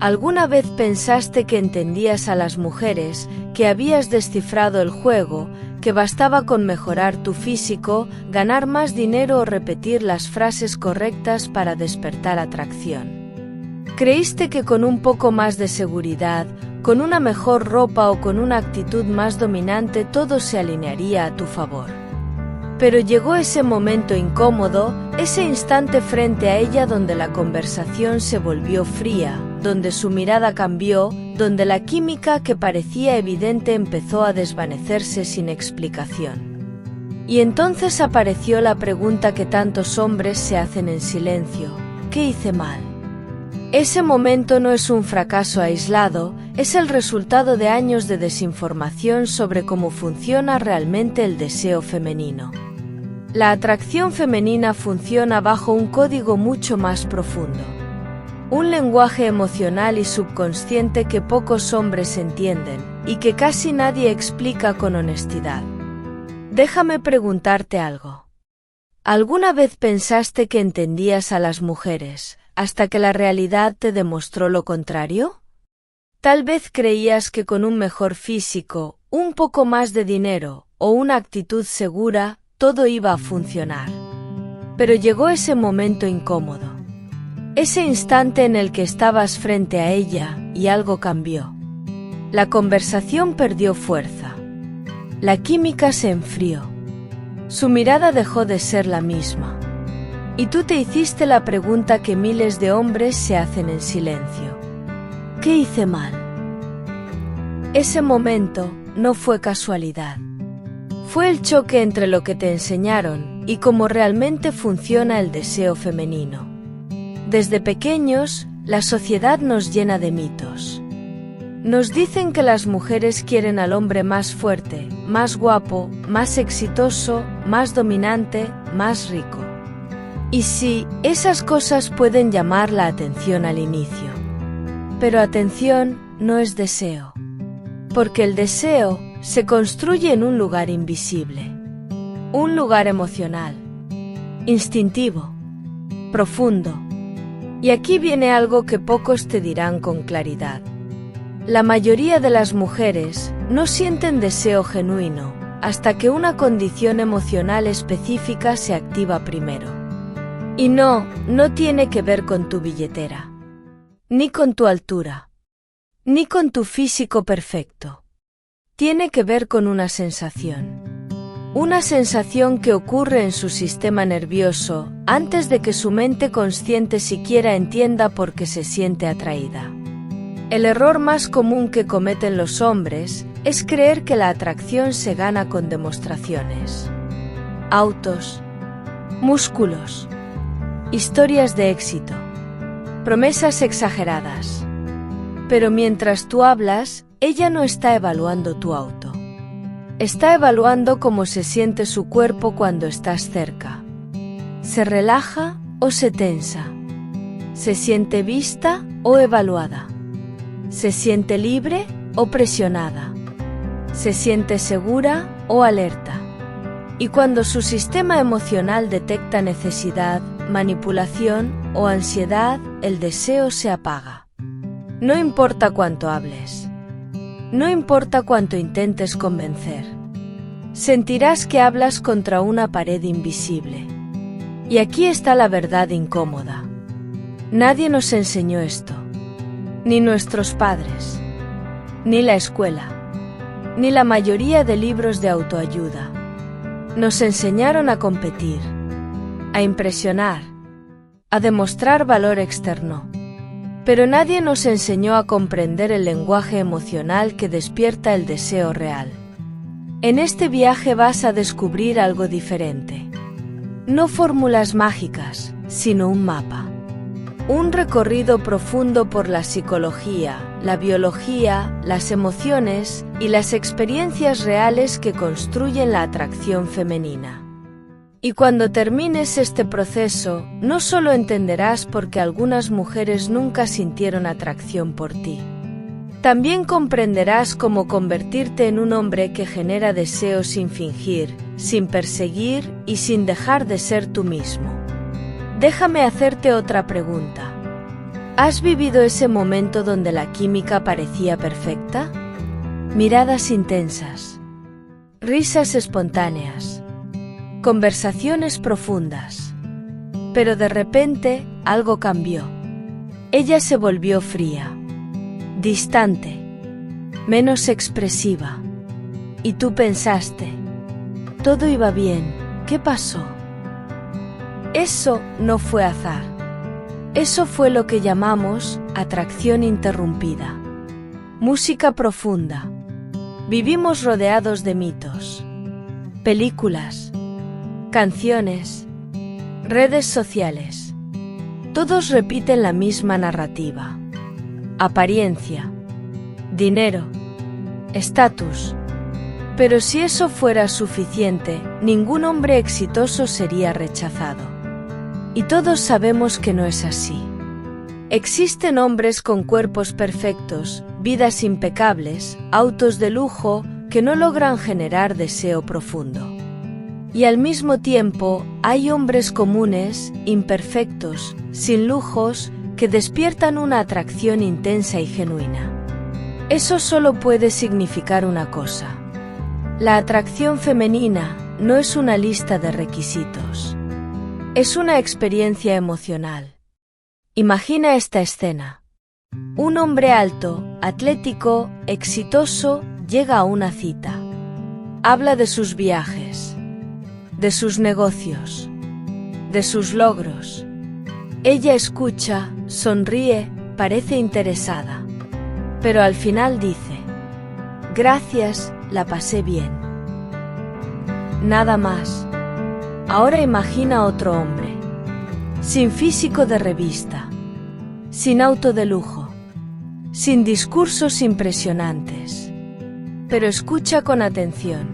¿Alguna vez pensaste que entendías a las mujeres, que habías descifrado el juego, que bastaba con mejorar tu físico, ganar más dinero o repetir las frases correctas para despertar atracción? ¿Creíste que con un poco más de seguridad, con una mejor ropa o con una actitud más dominante todo se alinearía a tu favor? Pero llegó ese momento incómodo, ese instante frente a ella donde la conversación se volvió fría, donde su mirada cambió, donde la química que parecía evidente empezó a desvanecerse sin explicación. Y entonces apareció la pregunta que tantos hombres se hacen en silencio: ¿qué hice mal? Ese momento no es un fracaso aislado, es el resultado de años de desinformación sobre cómo funciona realmente el deseo femenino. La atracción femenina funciona bajo un código mucho más profundo. Un lenguaje emocional y subconsciente que pocos hombres entienden, y que casi nadie explica con honestidad. Déjame preguntarte algo. ¿Alguna vez pensaste que entendías a las mujeres, hasta que la realidad te demostró lo contrario? Tal vez creías que con un mejor físico, un poco más de dinero, o una actitud segura, todo iba a funcionar. Pero llegó ese momento incómodo. Ese instante en el que estabas frente a ella, y algo cambió. La conversación perdió fuerza. La química se enfrió. Su mirada dejó de ser la misma. Y tú te hiciste la pregunta que miles de hombres se hacen en silencio: ¿qué hice mal? Ese momento no fue casualidad. Fue el choque entre lo que te enseñaron y cómo realmente funciona el deseo femenino. Desde pequeños, la sociedad nos llena de mitos. Nos dicen que las mujeres quieren al hombre más fuerte, más guapo, más exitoso, más dominante, más rico. Y sí, esas cosas pueden llamar la atención al inicio. Pero atención no es deseo. Porque el deseo se construye en un lugar invisible. Un lugar emocional, instintivo, profundo. Y aquí viene algo que pocos te dirán con claridad. La mayoría de las mujeres no sienten deseo genuino hasta que una condición emocional específica se activa primero. Y no tiene que ver con tu billetera, ni con tu altura, ni con tu físico perfecto. Tiene que ver con una sensación. Una sensación que ocurre en su sistema nervioso antes de que su mente consciente siquiera entienda por qué se siente atraída. El error más común que cometen los hombres es creer que la atracción se gana con demostraciones. Autos, músculos, historias de éxito, promesas exageradas. Pero mientras tú hablas, ella no está evaluando tu auto. Está evaluando cómo se siente su cuerpo cuando estás cerca. ¿Se relaja o se tensa? ¿Se siente vista o evaluada? ¿Se siente libre o presionada? ¿Se siente segura o alerta? Y cuando su sistema emocional detecta necesidad, manipulación o ansiedad, el deseo se apaga. No importa cuánto hables. No importa cuánto intentes convencer. Sentirás que hablas contra una pared invisible. Y aquí está la verdad incómoda. Nadie nos enseñó esto. Ni nuestros padres. Ni la escuela. Ni la mayoría de libros de autoayuda. Nos enseñaron a competir. A impresionar. A demostrar valor externo. Pero nadie nos enseñó a comprender el lenguaje emocional que despierta el deseo real. En este viaje vas a descubrir algo diferente. No fórmulas mágicas, sino un mapa. Un recorrido profundo por la psicología, la biología, las emociones y las experiencias reales que construyen la atracción femenina. Y cuando termines este proceso, no solo entenderás por qué algunas mujeres nunca sintieron atracción por ti. También comprenderás cómo convertirte en un hombre que genera deseo sin fingir, sin perseguir y sin dejar de ser tú mismo. Déjame hacerte otra pregunta. ¿Has vivido ese momento donde la química parecía perfecta? Miradas intensas, risas espontáneas, conversaciones profundas. Pero de repente, algo cambió. Ella se volvió fría, distante, menos expresiva. Y tú pensaste, todo iba bien, ¿qué pasó? Eso no fue azar. Eso fue lo que llamamos atracción interrumpida. Música profunda. Vivimos rodeados de mitos, películas, canciones, redes sociales. Todos repiten la misma narrativa. Apariencia, dinero, estatus. Pero si eso fuera suficiente, ningún hombre exitoso sería rechazado. Y todos sabemos que no es así. Existen hombres con cuerpos perfectos, vidas impecables, autos de lujo, que no logran generar deseo profundo. Y al mismo tiempo, hay hombres comunes, imperfectos, sin lujos, que despiertan una atracción intensa y genuina. Eso solo puede significar una cosa. La atracción femenina no es una lista de requisitos. Es una experiencia emocional. Imagina esta escena. Un hombre alto, atlético, exitoso, llega a una cita. Habla de sus viajes, de sus negocios, de sus logros. Ella escucha, sonríe, parece interesada. Pero al final dice, gracias, la pasé bien. Nada más. Ahora imagina otro hombre, sin físico de revista, sin auto de lujo, sin discursos impresionantes. Pero escucha con atención,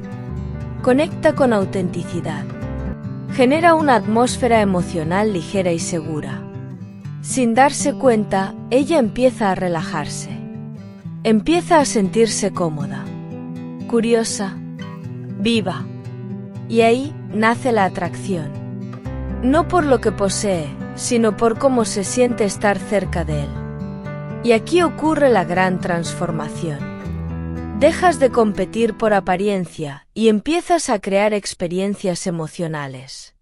conecta con autenticidad, genera una atmósfera emocional ligera y segura. Sin darse cuenta, ella empieza a relajarse. Empieza a sentirse cómoda, curiosa, viva. Y ahí nace la atracción. No por lo que posee, sino por cómo se siente estar cerca de él. Y aquí ocurre la gran transformación. Dejas de competir por apariencia y empiezas a crear experiencias emocionales.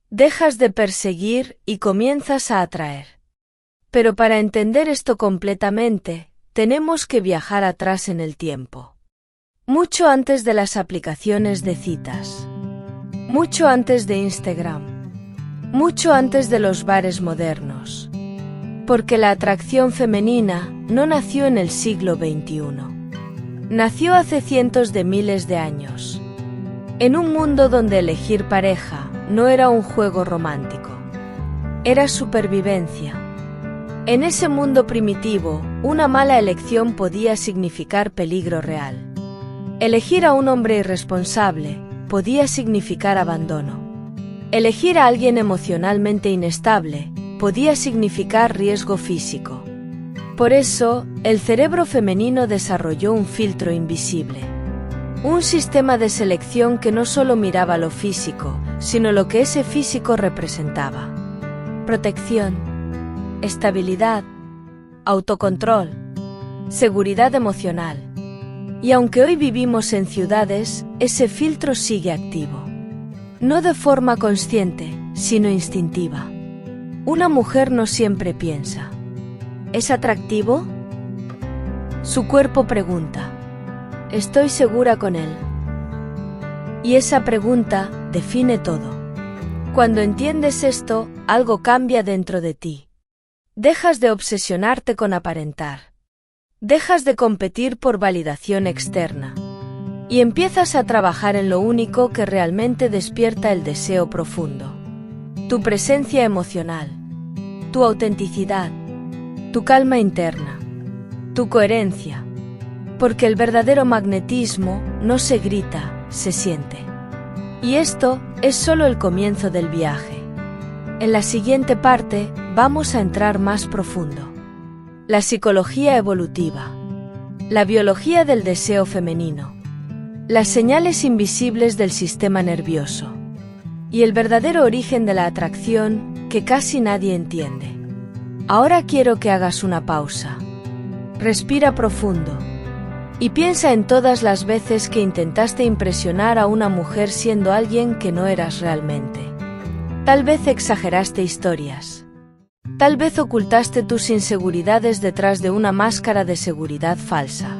Dejas de perseguir y comienzas a atraer. Pero para entender esto completamente, tenemos que viajar atrás en el tiempo. Mucho antes de las aplicaciones de citas. Mucho antes de Instagram. Mucho antes de los bares modernos. Porque la atracción femenina no nació en el siglo XXI. Nació hace cientos de miles de años. En un mundo donde elegir pareja no era un juego romántico. Era supervivencia. En ese mundo primitivo, una mala elección podía significar peligro real. Elegir a un hombre irresponsable podía significar abandono. Elegir a alguien emocionalmente inestable podía significar riesgo físico. Por eso, el cerebro femenino desarrolló un filtro invisible. Un sistema de selección que no solo miraba lo físico, sino lo que ese físico representaba. Protección, estabilidad, autocontrol, seguridad emocional. Y aunque hoy vivimos en ciudades, ese filtro sigue activo. No de forma consciente, sino instintiva. Una mujer no siempre piensa, ¿es atractivo? Su cuerpo pregunta, ¿estoy segura con él? Y esa pregunta define todo. Cuando entiendes esto, algo cambia dentro de ti. Dejas de obsesionarte con aparentar. Dejas de competir por validación externa. Y empiezas a trabajar en lo único que realmente despierta el deseo profundo. Tu presencia emocional. Tu autenticidad. Tu calma interna. Tu coherencia. Porque el verdadero magnetismo no se grita, se siente. Y esto es solo el comienzo del viaje. En la siguiente parte, vamos a entrar más profundo. La psicología evolutiva. La biología del deseo femenino. Las señales invisibles del sistema nervioso. Y el verdadero origen de la atracción que casi nadie entiende. Ahora quiero que hagas una pausa. Respira profundo. Y piensa en todas las veces que intentaste impresionar a una mujer siendo alguien que no eras realmente. Tal vez exageraste historias. Tal vez ocultaste tus inseguridades detrás de una máscara de seguridad falsa.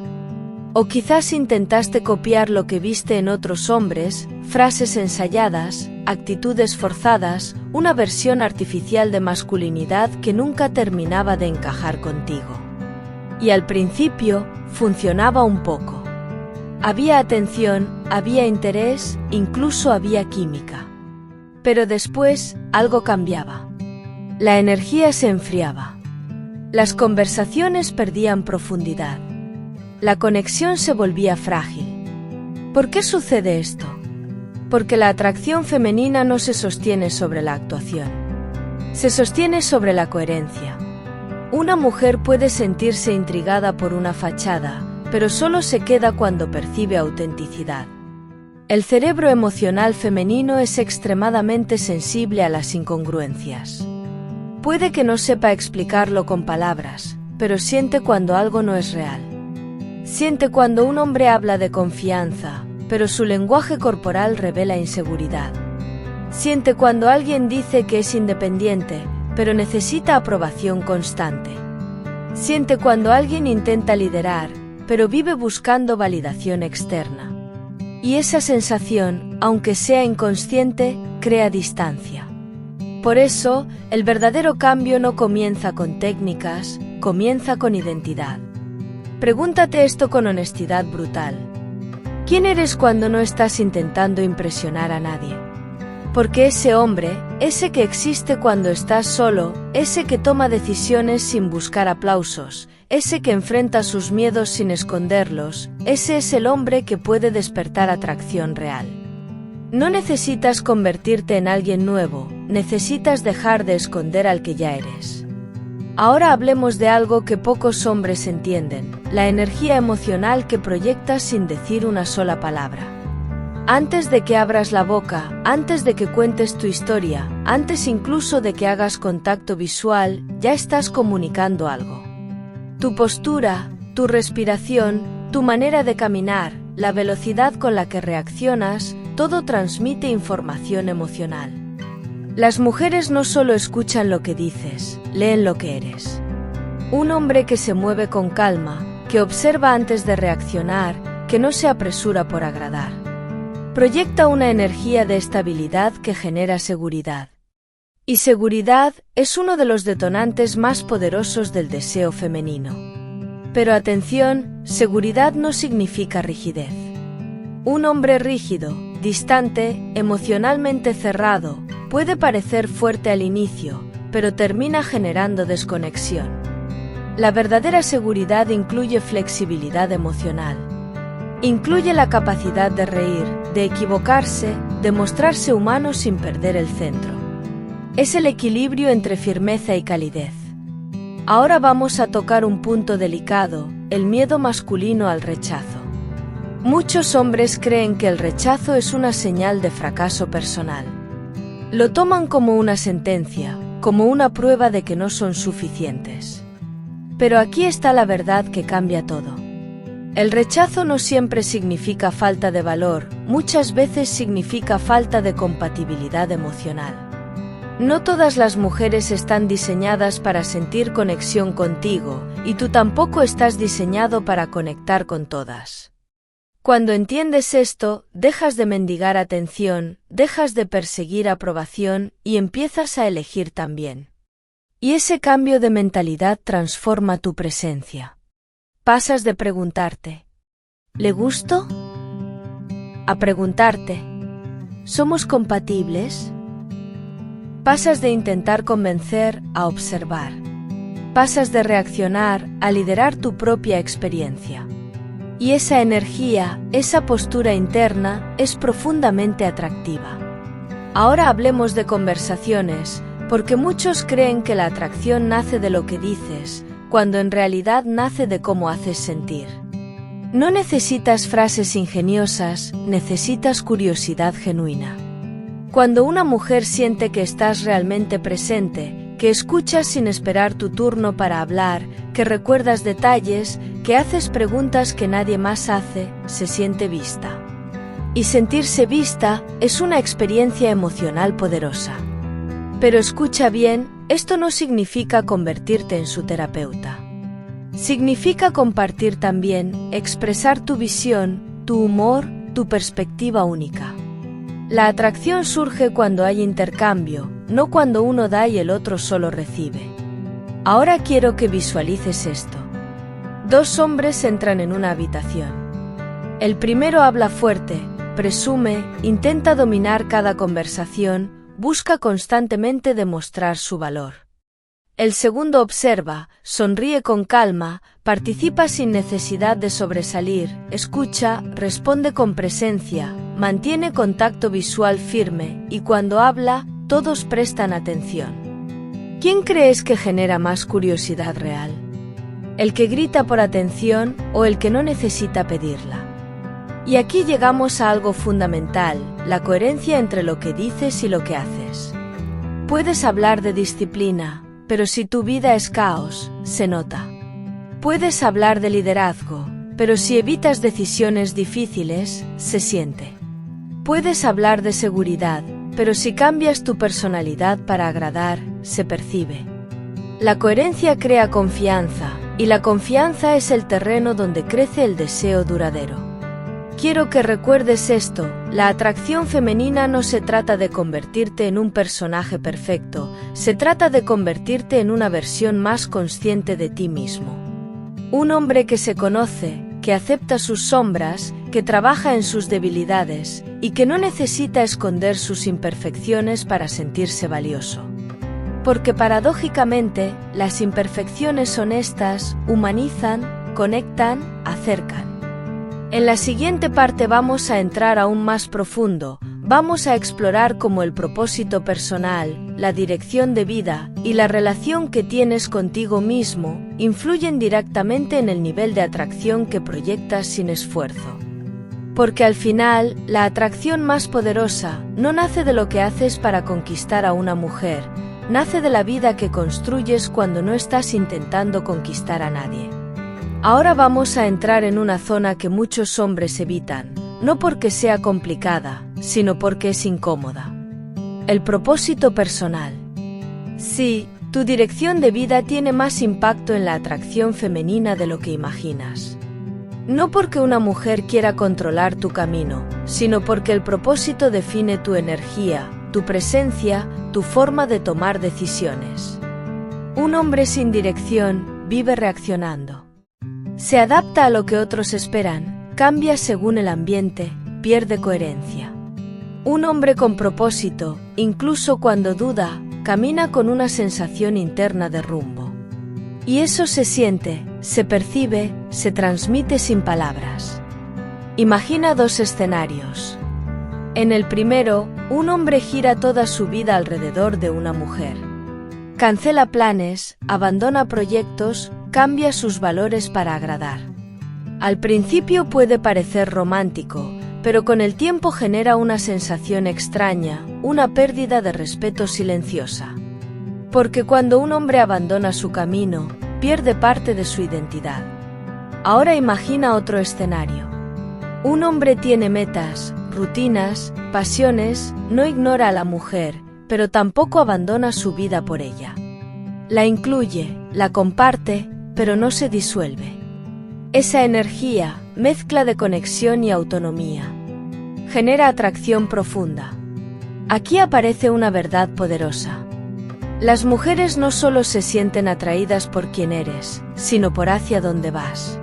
O quizás intentaste copiar lo que viste en otros hombres, frases ensayadas, actitudes forzadas, una versión artificial de masculinidad que nunca terminaba de encajar contigo. Y al principio, funcionaba un poco. Había atención, había interés, incluso había química. Pero después, algo cambiaba. La energía se enfriaba. Las conversaciones perdían profundidad. La conexión se volvía frágil. ¿Por qué sucede esto? Porque la atracción femenina no se sostiene sobre la actuación. Se sostiene sobre la coherencia. Una mujer puede sentirse intrigada por una fachada, pero solo se queda cuando percibe autenticidad. El cerebro emocional femenino es extremadamente sensible a las incongruencias. Puede que no sepa explicarlo con palabras, pero siente cuando algo no es real. Siente cuando un hombre habla de confianza, pero su lenguaje corporal revela inseguridad. Siente cuando alguien dice que es independiente, pero necesita aprobación constante. Siente cuando alguien intenta liderar, pero vive buscando validación externa. Y esa sensación, aunque sea inconsciente, crea distancia. Por eso, el verdadero cambio no comienza con técnicas, comienza con identidad. Pregúntate esto con honestidad brutal. ¿Quién eres cuando no estás intentando impresionar a nadie? Porque ese hombre, ese que existe cuando estás solo, ese que toma decisiones sin buscar aplausos, ese que enfrenta sus miedos sin esconderlos, ese es el hombre que puede despertar atracción real. No necesitas convertirte en alguien nuevo, necesitas dejar de esconder al que ya eres. Ahora hablemos de algo que pocos hombres entienden, la energía emocional que proyectas sin decir una sola palabra. Antes de que abras la boca, antes de que cuentes tu historia, antes incluso de que hagas contacto visual, ya estás comunicando algo. Tu postura, tu respiración, tu manera de caminar, la velocidad con la que reaccionas, todo transmite información emocional. Las mujeres no solo escuchan lo que dices, leen lo que eres. Un hombre que se mueve con calma, que observa antes de reaccionar, que no se apresura por agradar. Proyecta una energía de estabilidad que genera seguridad. Y seguridad es uno de los detonantes más poderosos del deseo femenino. Pero atención, seguridad no significa rigidez. Un hombre rígido, distante, emocionalmente cerrado, puede parecer fuerte al inicio, pero termina generando desconexión. La verdadera seguridad incluye flexibilidad emocional. Incluye la capacidad de reír, de equivocarse, de mostrarse humano sin perder el centro. Es el equilibrio entre firmeza y calidez. Ahora vamos a tocar un punto delicado, el miedo masculino al rechazo. Muchos hombres creen que el rechazo es una señal de fracaso personal. Lo toman como una sentencia, como una prueba de que no son suficientes. Pero aquí está la verdad que cambia todo. El rechazo no siempre significa falta de valor, muchas veces significa falta de compatibilidad emocional. No todas las mujeres están diseñadas para sentir conexión contigo, y tú tampoco estás diseñado para conectar con todas. Cuando entiendes esto, dejas de mendigar atención, dejas de perseguir aprobación y empiezas a elegir también. Y ese cambio de mentalidad transforma tu presencia. Pasas de preguntarte, ¿le gusto?, a preguntarte, ¿somos compatibles? Pasas de intentar convencer a observar. Pasas de reaccionar a liderar tu propia experiencia. Y esa energía, esa postura interna, es profundamente atractiva. Ahora hablemos de conversaciones, porque muchos creen que la atracción nace de lo que dices, cuando en realidad nace de cómo haces sentir. No necesitas frases ingeniosas, necesitas curiosidad genuina. Cuando una mujer siente que estás realmente presente, que escuchas sin esperar tu turno para hablar, que recuerdas detalles, que haces preguntas que nadie más hace, se siente vista. Y sentirse vista es una experiencia emocional poderosa. Pero escucha bien, esto no significa convertirte en su terapeuta. Significa compartir también, expresar tu visión, tu humor, tu perspectiva única. La atracción surge cuando hay intercambio, no cuando uno da y el otro solo recibe. Ahora quiero que visualices esto. Dos hombres entran en una habitación. El primero habla fuerte, presume, intenta dominar cada conversación, busca constantemente demostrar su valor. El segundo observa, sonríe con calma, participa sin necesidad de sobresalir, escucha, responde con presencia, mantiene contacto visual firme, y cuando habla, todos prestan atención. ¿Quién crees que genera más curiosidad real? ¿El que grita por atención o el que no necesita pedirla? Y aquí llegamos a algo fundamental, la coherencia entre lo que dices y lo que haces. Puedes hablar de disciplina, pero si tu vida es caos, se nota. Puedes hablar de liderazgo, pero si evitas decisiones difíciles, se siente. Puedes hablar de seguridad, pero si cambias tu personalidad para agradar, se percibe. La coherencia crea confianza, y la confianza es el terreno donde crece el deseo duradero. Quiero que recuerdes esto, la atracción femenina no se trata de convertirte en un personaje perfecto, se trata de convertirte en una versión más consciente de ti mismo. Un hombre que se conoce, que acepta sus sombras, que trabaja en sus debilidades, y que no necesita esconder sus imperfecciones para sentirse valioso. Porque paradójicamente, las imperfecciones honestas humanizan, conectan, acercan. En la siguiente parte vamos a entrar aún más profundo, vamos a explorar cómo el propósito personal, la dirección de vida y la relación que tienes contigo mismo influyen directamente en el nivel de atracción que proyectas sin esfuerzo. Porque al final, la atracción más poderosa no nace de lo que haces para conquistar a una mujer, nace de la vida que construyes cuando no estás intentando conquistar a nadie. Ahora vamos a entrar en una zona que muchos hombres evitan, no porque sea complicada, sino porque es incómoda. El propósito personal. Sí, tu dirección de vida tiene más impacto en la atracción femenina de lo que imaginas. No porque una mujer quiera controlar tu camino, sino porque el propósito define tu energía, tu presencia, tu forma de tomar decisiones. Un hombre sin dirección vive reaccionando. Se adapta a lo que otros esperan, cambia según el ambiente, pierde coherencia. Un hombre con propósito, incluso cuando duda, camina con una sensación interna de rumbo. Y eso se siente, se percibe, se transmite sin palabras. Imagina dos escenarios. En el primero, un hombre gira toda su vida alrededor de una mujer. Cancela planes, abandona proyectos, cambia sus valores para agradar. Al principio puede parecer romántico, pero con el tiempo genera una sensación extraña, una pérdida de respeto silenciosa. Porque cuando un hombre abandona su camino, pierde parte de su identidad. Ahora imagina otro escenario. Un hombre tiene metas, rutinas, pasiones, no ignora a la mujer, pero tampoco abandona su vida por ella. La incluye, la comparte, pero no se disuelve. Esa energía, mezcla de conexión y autonomía, genera atracción profunda. Aquí aparece una verdad poderosa. Las mujeres no solo se sienten atraídas por quien eres, sino por hacia dónde vas.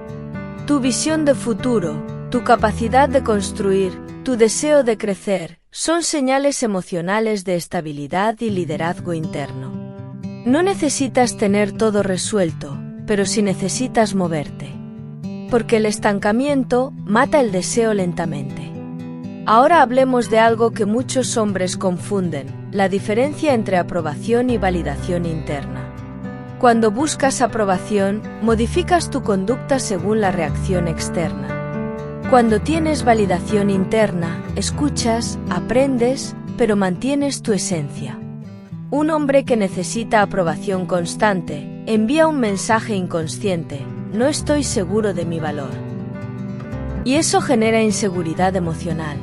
Tu visión de futuro, tu capacidad de construir, tu deseo de crecer, son señales emocionales de estabilidad y liderazgo interno. No necesitas tener todo resuelto, pero sí necesitas moverte. Porque el estancamiento mata el deseo lentamente. Ahora hablemos de algo que muchos hombres confunden, la diferencia entre aprobación y validación interna. Cuando buscas aprobación, modificas tu conducta según la reacción externa. Cuando tienes validación interna, escuchas, aprendes, pero mantienes tu esencia. Un hombre que necesita aprobación constante envía un mensaje inconsciente: no estoy seguro de mi valor. Y eso genera inseguridad emocional.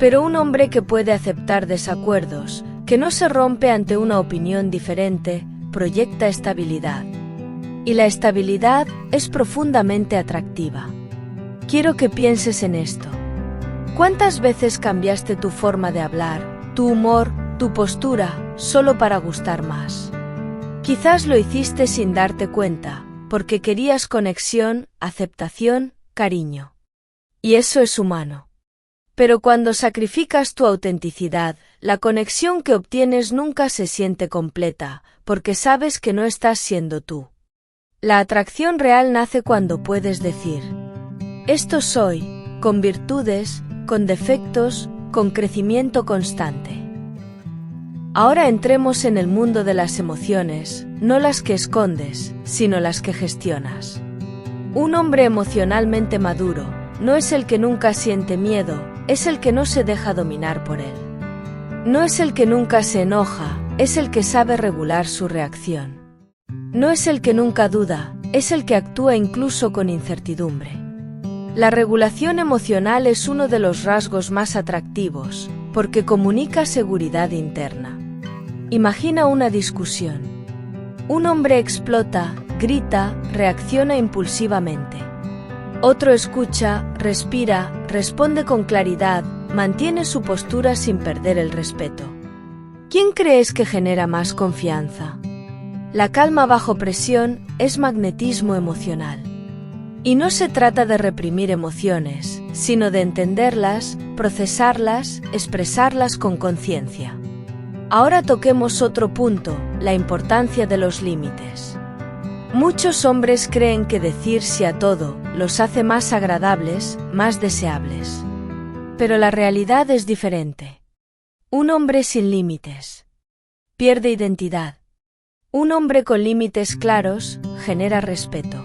Pero un hombre que puede aceptar desacuerdos, que no se rompe ante una opinión diferente, proyecta estabilidad. Y la estabilidad es profundamente atractiva. Quiero que pienses en esto. ¿Cuántas veces cambiaste tu forma de hablar, tu humor, tu postura, solo para gustar más? Quizás lo hiciste sin darte cuenta, porque querías conexión, aceptación, cariño. Y eso es humano. Pero cuando sacrificas tu autenticidad, la conexión que obtienes nunca se siente completa, porque sabes que no estás siendo tú. La atracción real nace cuando puedes decir: esto soy, con virtudes, con defectos, con crecimiento constante. Ahora entremos en el mundo de las emociones, no las que escondes, sino las que gestionas. Un hombre emocionalmente maduro no es el que nunca siente miedo, es el que no se deja dominar por él. No es el que nunca se enoja, es el que sabe regular su reacción. No es el que nunca duda, es el que actúa incluso con incertidumbre. La regulación emocional es uno de los rasgos más atractivos, porque comunica seguridad interna. Imagina una discusión. Un hombre explota, grita, reacciona impulsivamente. Otro escucha, respira, responde con claridad, mantiene su postura sin perder el respeto. ¿Quién crees que genera más confianza? La calma bajo presión es magnetismo emocional. Y no se trata de reprimir emociones, sino de entenderlas, procesarlas, expresarlas con conciencia. Ahora toquemos otro punto: la importancia de los límites. Muchos hombres creen que decir sí a todo los hace más agradables, más deseables. Pero la realidad es diferente. Un hombre sin límites pierde identidad. Un hombre con límites claros genera respeto.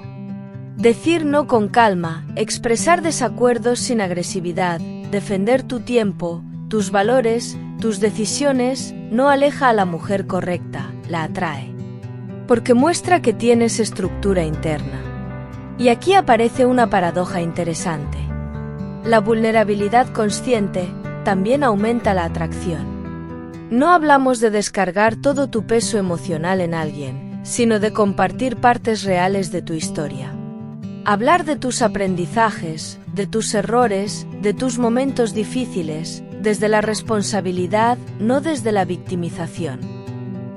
Decir no con calma, expresar desacuerdos sin agresividad, defender tu tiempo, tus valores, tus decisiones, no aleja a la mujer correcta, la atrae. Porque muestra que tienes estructura interna. Y aquí aparece una paradoja interesante. La vulnerabilidad consciente también aumenta la atracción. No hablamos de descargar todo tu peso emocional en alguien, sino de compartir partes reales de tu historia. Hablar de tus aprendizajes, de tus errores, de tus momentos difíciles, desde la responsabilidad, no desde la victimización.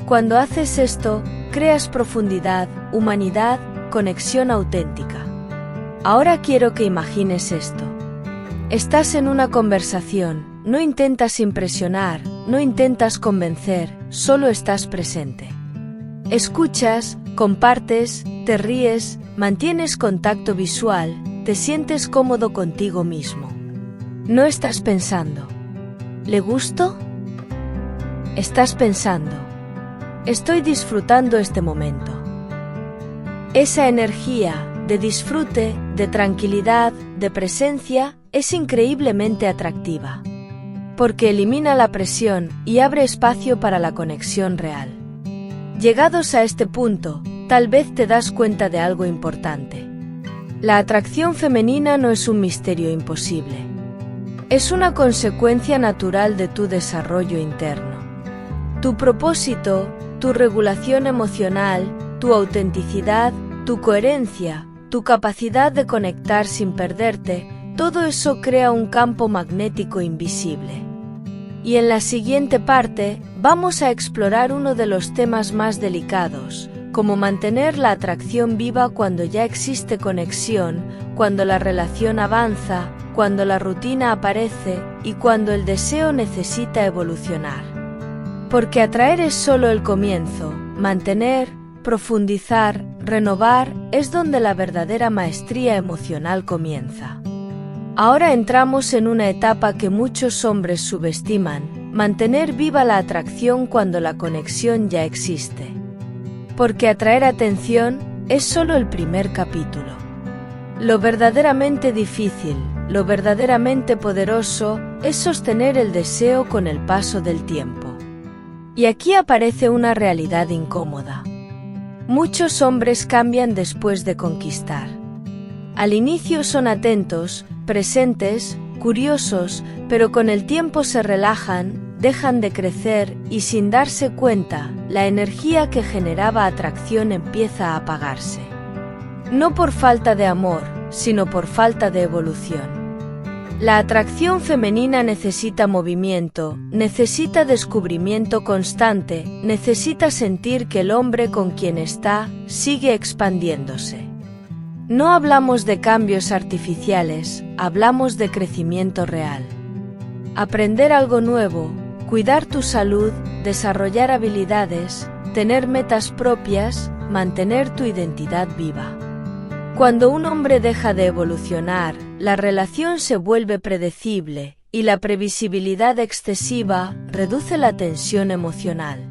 Cuando haces esto, creas profundidad, humanidad, conexión auténtica. Ahora quiero que imagines esto. Estás en una conversación, no intentas impresionar, no intentas convencer, solo estás presente. Escuchas, compartes, te ríes, mantienes contacto visual, te sientes cómodo contigo mismo. No estás pensando: ¿le gusto? Estás pensando: estoy disfrutando este momento. Esa energía de disfrute, de tranquilidad, de presencia, es increíblemente atractiva. Porque elimina la presión y abre espacio para la conexión real. Llegados a este punto, tal vez te das cuenta de algo importante. La atracción femenina no es un misterio imposible. Es una consecuencia natural de tu desarrollo interno. Tu propósito, tu regulación emocional, tu autenticidad, tu coherencia, tu capacidad de conectar sin perderte, todo eso crea un campo magnético invisible. Y en la siguiente parte, vamos a explorar uno de los temas más delicados, como mantener la atracción viva cuando ya existe conexión, cuando la relación avanza, cuando la rutina aparece y cuando el deseo necesita evolucionar. Porque atraer es solo el comienzo, mantener, profundizar, renovar, es donde la verdadera maestría emocional comienza. Ahora entramos en una etapa que muchos hombres subestiman: mantener viva la atracción cuando la conexión ya existe. Porque atraer atención es solo el primer capítulo. Lo verdaderamente difícil, lo verdaderamente poderoso, es sostener el deseo con el paso del tiempo. Y aquí aparece una realidad incómoda. Muchos hombres cambian después de conquistar. Al inicio son atentos, presentes, curiosos, pero con el tiempo se relajan, dejan de crecer y sin darse cuenta, la energía que generaba atracción empieza a apagarse. No por falta de amor, sino por falta de evolución. La atracción femenina necesita movimiento, necesita descubrimiento constante, necesita sentir que el hombre con quien está sigue expandiéndose. No hablamos de cambios artificiales, hablamos de crecimiento real. Aprender algo nuevo, cuidar tu salud, desarrollar habilidades, tener metas propias, mantener tu identidad viva. Cuando un hombre deja de evolucionar, la relación se vuelve predecible, y la previsibilidad excesiva reduce la tensión emocional.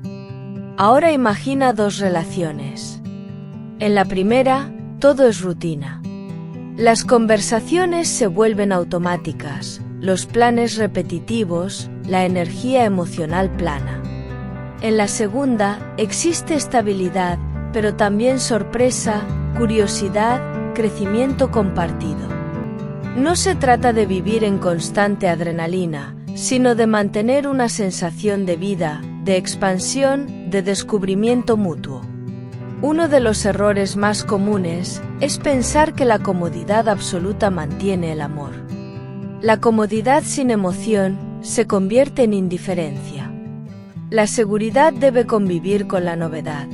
Ahora imagina dos relaciones. En la primera, todo es rutina. Las conversaciones se vuelven automáticas, los planes repetitivos, la energía emocional plana. En la segunda, existe estabilidad, pero también sorpresa, curiosidad, crecimiento compartido. No se trata de vivir en constante adrenalina, sino de mantener una sensación de vida, de expansión, de descubrimiento mutuo. Uno de los errores más comunes es pensar que la comodidad absoluta mantiene el amor. La comodidad sin emoción se convierte en indiferencia. La seguridad debe convivir con la novedad.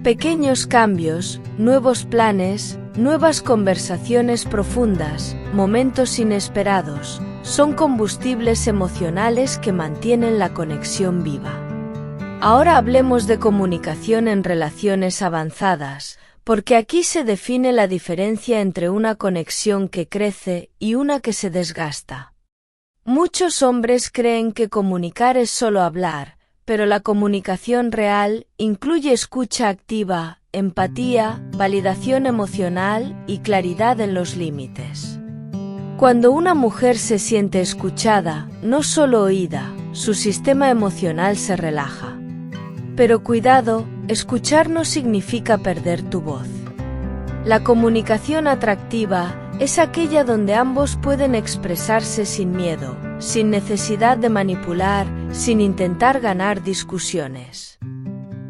Pequeños cambios, nuevos planes, nuevas conversaciones profundas, momentos inesperados, son combustibles emocionales que mantienen la conexión viva. Ahora hablemos de comunicación en relaciones avanzadas, porque aquí se define la diferencia entre una conexión que crece y una que se desgasta. Muchos hombres creen que comunicar es solo hablar, pero la comunicación real incluye escucha activa, empatía, validación emocional y claridad en los límites. Cuando una mujer se siente escuchada, no solo oída, su sistema emocional se relaja. Pero cuidado, escuchar no significa perder tu voz. La comunicación atractiva es aquella donde ambos pueden expresarse sin miedo, sin necesidad de manipular, sin intentar ganar discusiones.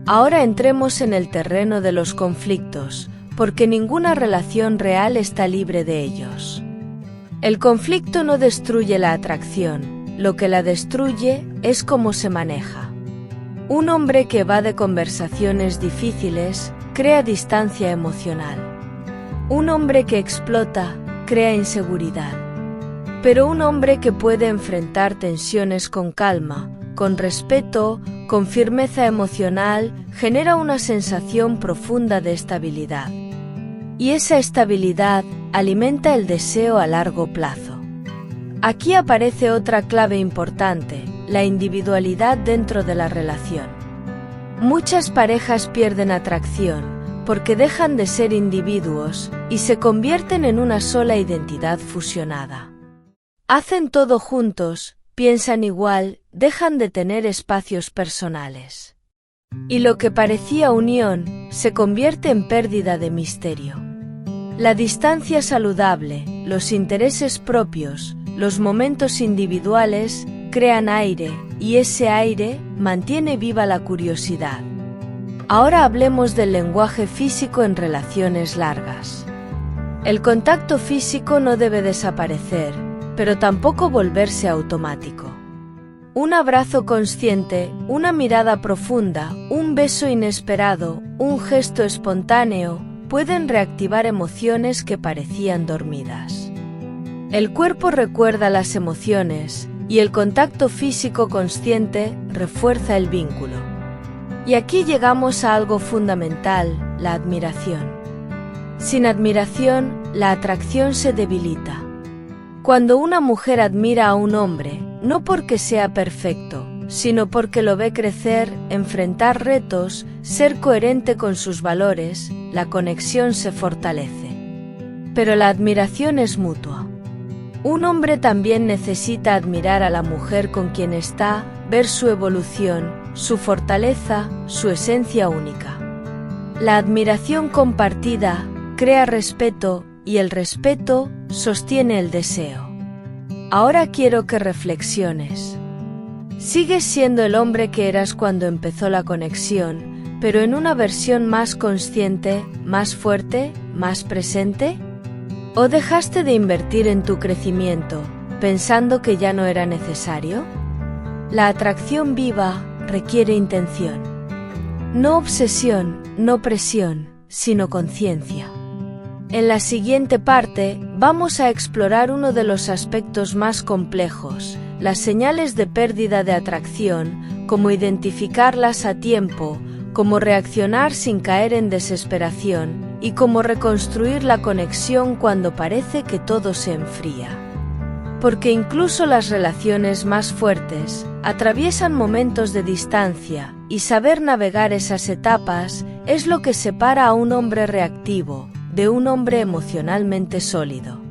Ahora entremos en el terreno de los conflictos, porque ninguna relación real está libre de ellos. El conflicto no destruye la atracción, lo que la destruye es cómo se maneja. Un hombre que evade conversaciones difíciles crea distancia emocional. Un hombre que explota crea inseguridad. Pero un hombre que puede enfrentar tensiones con calma, con respeto, con firmeza emocional, genera una sensación profunda de estabilidad. Y esa estabilidad alimenta el deseo a largo plazo. Aquí aparece otra clave importante, la individualidad dentro de la relación. Muchas parejas pierden atracción porque dejan de ser individuos y se convierten en una sola identidad fusionada. Hacen todo juntos, piensan igual, dejan de tener espacios personales. Y lo que parecía unión se convierte en pérdida de misterio. La distancia saludable, los intereses propios, los momentos individuales crean aire, y ese aire mantiene viva la curiosidad. Ahora hablemos del lenguaje físico en relaciones largas. El contacto físico no debe desaparecer, pero tampoco volverse automático. Un abrazo consciente, una mirada profunda, un beso inesperado, un gesto espontáneo, pueden reactivar emociones que parecían dormidas. El cuerpo recuerda las emociones, y el contacto físico consciente refuerza el vínculo. Y aquí llegamos a algo fundamental, la admiración. Sin admiración, la atracción se debilita. Cuando una mujer admira a un hombre, no porque sea perfecto, sino porque lo ve crecer, enfrentar retos, ser coherente con sus valores, la conexión se fortalece. Pero la admiración es mutua. Un hombre también necesita admirar a la mujer con quien está, ver su evolución, su fortaleza, su esencia única. La admiración compartida crea respeto y el respeto sostiene el deseo. Ahora quiero que reflexiones. ¿Sigues siendo el hombre que eras cuando empezó la conexión, pero en una versión más consciente, más fuerte, más presente? ¿O dejaste de invertir en tu crecimiento, pensando que ya no era necesario? La atracción viva requiere intención. No obsesión, no presión, sino conciencia. En la siguiente parte, vamos a explorar uno de los aspectos más complejos, las señales de pérdida de atracción, cómo identificarlas a tiempo, cómo reaccionar sin caer en desesperación, y cómo reconstruir la conexión cuando parece que todo se enfría. Porque incluso las relaciones más fuertes atraviesan momentos de distancia, y saber navegar esas etapas es lo que separa a un hombre reactivo de un hombre emocionalmente sólido.